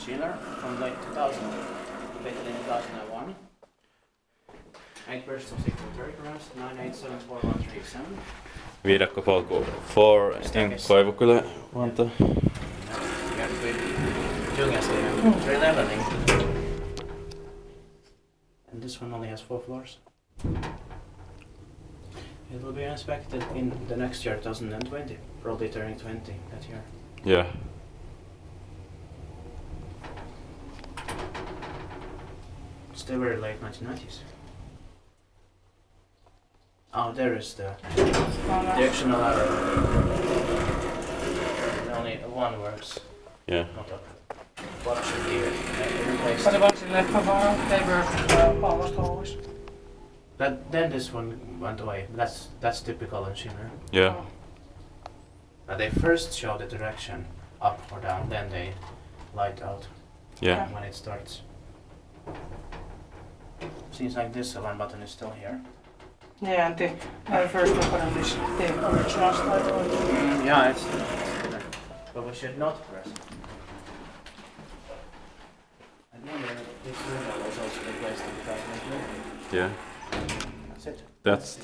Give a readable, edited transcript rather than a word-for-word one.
Schindler from late 2000, completed in 2001. 8 bursts of 6.30 grams, 9874137. Viidakkopolku 4 in Koivukylä, Vantaa. Releveling. And this one only has 4 floors. It will be inspected in the next year, 2020, probably turning 20 that year. Yeah. Still very late 1990s. Oh, there is the directional arrow. Only one works. Yeah. Not up. What should be replaced? Maar de was in left van Taber Paulus always. Then this one went away. That's typical in Schindler. Yeah. They first show the direction up or down, then they light out. Yeah. When it starts. Seems like this one button is still here. Yeah, and the first one on this, the original start. Yeah, it's there. But we should not press it. I remember this window was also replaced in 2002. Yeah. That's it. That's